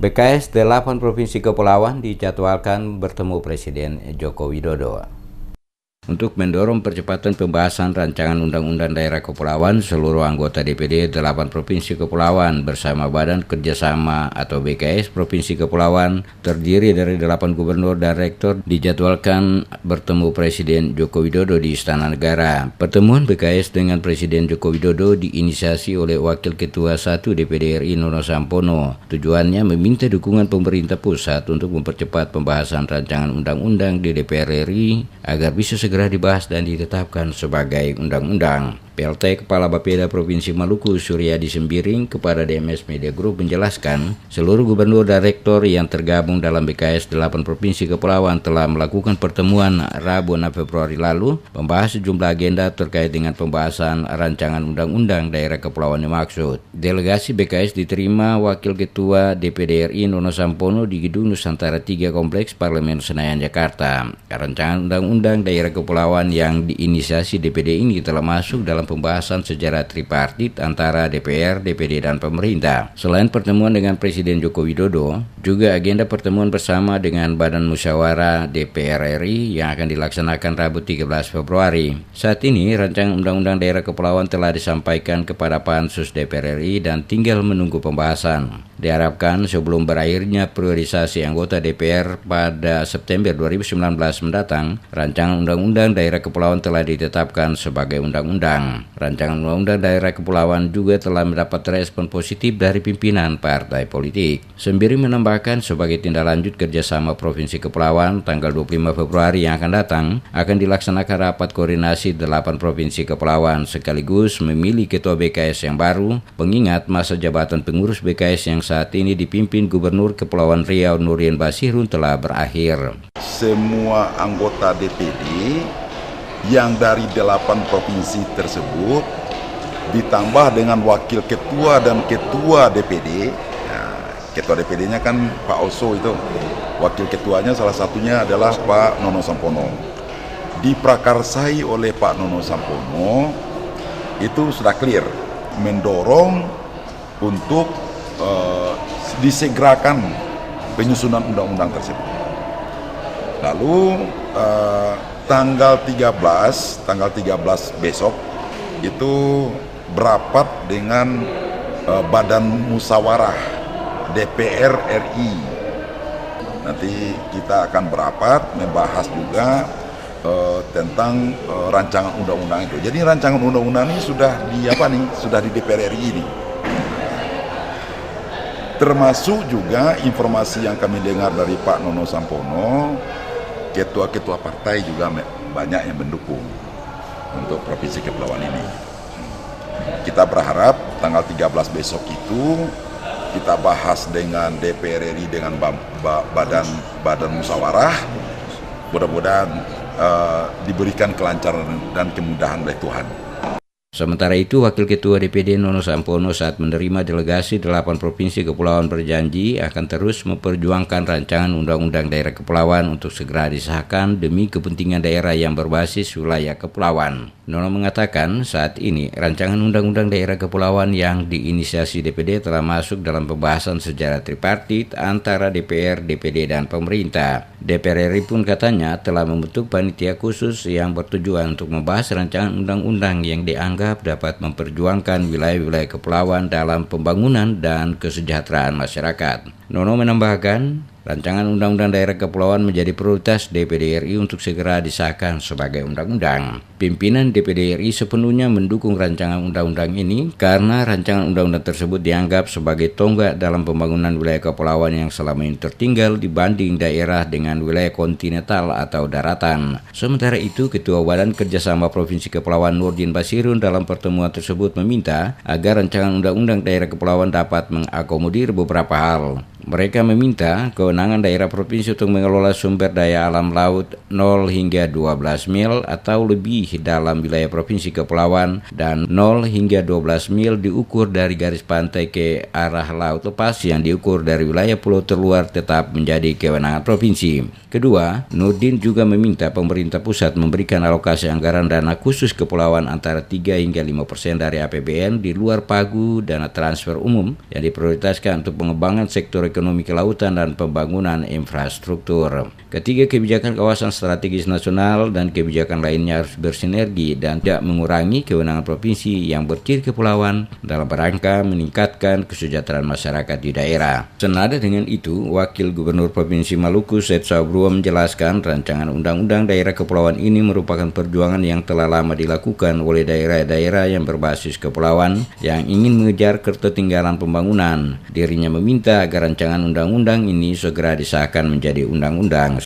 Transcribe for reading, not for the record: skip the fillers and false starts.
BKS 8 Provinsi Kepulauan dijadwalkan bertemu Presiden Joko Widodo. Untuk mendorong percepatan pembahasan rancangan Undang-Undang Daerah Kepulauan, seluruh anggota DPD 8 Provinsi Kepulauan bersama Badan Kerjasama atau BKS Provinsi Kepulauan terdiri dari 8 gubernur dan rektor dijadwalkan bertemu Presiden Joko Widodo di Istana Negara. Pertemuan BKS dengan Presiden Joko Widodo diinisiasi oleh Wakil Ketua 1 DPD RI Nono Sampono. Tujuannya meminta dukungan pemerintah pusat untuk mempercepat pembahasan rancangan undang-undang di DPR RI agar bisa segera dibahas dan ditetapkan sebagai undang-undang. PLT Kepala Bapeda Provinsi Maluku Suryadi Sembiring kepada DMS Media Group menjelaskan, seluruh gubernur dan rektor yang tergabung dalam BKS 8 Provinsi Kepulauan telah melakukan pertemuan Rabu 6 Februari lalu membahas sejumlah agenda terkait dengan pembahasan rancangan Undang-Undang Daerah Kepulauan dimaksud. Delegasi BKS diterima Wakil Ketua DPD RI Nono Sampono di Gedung Nusantara 3 Kompleks Parlemen Senayan, Jakarta. Rancangan Undang-Undang Daerah Kepulauan yang diinisiasi DPD ini telah masuk dalam pembahasan secara tripartit antara DPR, DPD, dan pemerintah. Selain pertemuan dengan Presiden Joko Widodo, juga agenda pertemuan bersama dengan Badan Musyawarah DPR RI yang akan dilaksanakan Rabu 13 Februari. Saat ini, rancangan Undang-Undang Daerah Kepulauan telah disampaikan kepada Pansus DPR RI dan tinggal menunggu pembahasan. Diharapkan sebelum berakhirnya priorisasi anggota DPR pada September 2019 mendatang, rancangan Undang-Undang Daerah Kepulauan telah ditetapkan sebagai undang-undang. Rancangan Undang-Undang Daerah Kepulauan juga telah mendapat respon positif dari pimpinan partai politik. Sembiring menambahkan sebagai tindak lanjut kerjasama Provinsi Kepulauan tanggal 25 Februari yang akan datang akan dilaksanakan rapat koordinasi 8 Provinsi Kepulauan sekaligus memilih Ketua BKS yang baru, mengingat masa jabatan pengurus BKS yang saat ini dipimpin Gubernur Kepulauan Riau Nurdin Basirun telah berakhir. Semua anggota DPD yang dari 8 provinsi tersebut ditambah dengan wakil ketua dan ketua DPD. Nah, ketua DPD-nya kan Pak Oso itu. Wakil ketuanya salah satunya adalah Pak Nono Sampono. Diprakarsai oleh Pak Nono Sampono itu sudah clear mendorong untuk disegerakan penyusunan undang-undang tersebut. Lalu tanggal 13 besok itu berapat dengan Badan Musyawarah DPR RI. Nanti kita akan berapat membahas juga tentang rancangan undang-undang itu. Jadi rancangan undang-undang ini sudah di DPR RI ini. Termasuk juga informasi yang kami dengar dari Pak Nono Sampono, ketua-ketua partai juga banyak yang mendukung untuk Provinsi Kepulauan ini. Kita berharap tanggal 13 besok itu kita bahas dengan DPR RI dengan Badan Musyawarah. Mudah-mudahan diberikan kelancaran dan kemudahan oleh Tuhan. Sementara itu, Wakil Ketua DPD Nono Sampono saat menerima delegasi 8 Provinsi Kepulauan berjanji akan terus memperjuangkan rancangan Undang-Undang Daerah Kepulauan untuk segera disahkan demi kepentingan daerah yang berbasis wilayah kepulauan. Nono mengatakan saat ini rancangan Undang-Undang Daerah Kepulauan yang diinisiasi DPD telah masuk dalam pembahasan secara tripartit antara DPR, DPD, dan pemerintah. DPR RI pun katanya telah membentuk panitia khusus yang bertujuan untuk membahas rancangan undang-undang yang dianggap dapat memperjuangkan wilayah-wilayah kepulauan dalam pembangunan dan kesejahteraan masyarakat. Nono menambahkan, rancangan Undang-Undang Daerah Kepulauan menjadi prioritas DPD RI untuk segera disahkan sebagai undang-undang. Pimpinan DPD RI sepenuhnya mendukung rancangan undang-undang ini karena rancangan undang-undang tersebut dianggap sebagai tonggak dalam pembangunan wilayah kepulauan yang selama ini tertinggal dibanding daerah dengan wilayah kontinental atau daratan. Sementara itu, Ketua Badan Kerjasama Provinsi Kepulauan Nurdin Basirun dalam pertemuan tersebut meminta agar rancangan Undang-Undang Daerah Kepulauan dapat mengakomodir beberapa hal. Mereka meminta kewenangan daerah provinsi untuk mengelola sumber daya alam laut 0 hingga 12 mil atau lebih dalam wilayah provinsi kepulauan dan 0 hingga 12 mil diukur dari garis pantai ke arah laut lepas yang diukur dari wilayah pulau terluar tetap menjadi kewenangan provinsi. Kedua, Nurdin juga meminta pemerintah pusat memberikan alokasi anggaran dana khusus kepulauan antara 3 hingga 5% dari APBN di luar pagu dana transfer umum yang diprioritaskan untuk pengembangan sektor ekonomi kelautan dan pembangunan infrastruktur. Ketiga kebijakan kawasan strategis nasional dan kebijakan lainnya harus bersinergi dan tidak mengurangi kewenangan provinsi yang berciri kepulauan dalam rangka meningkatkan kesejahteraan masyarakat di daerah. Senada dengan itu, Wakil Gubernur Provinsi Maluku, Said Sabrua, menjelaskan rancangan undang-undang daerah kepulauan ini merupakan perjuangan yang telah lama dilakukan oleh daerah-daerah yang berbasis kepulauan yang ingin mengejar ketertinggalan pembangunan. Dirinya meminta agar rancangan undang-undang ini segera disahkan menjadi undang-undang.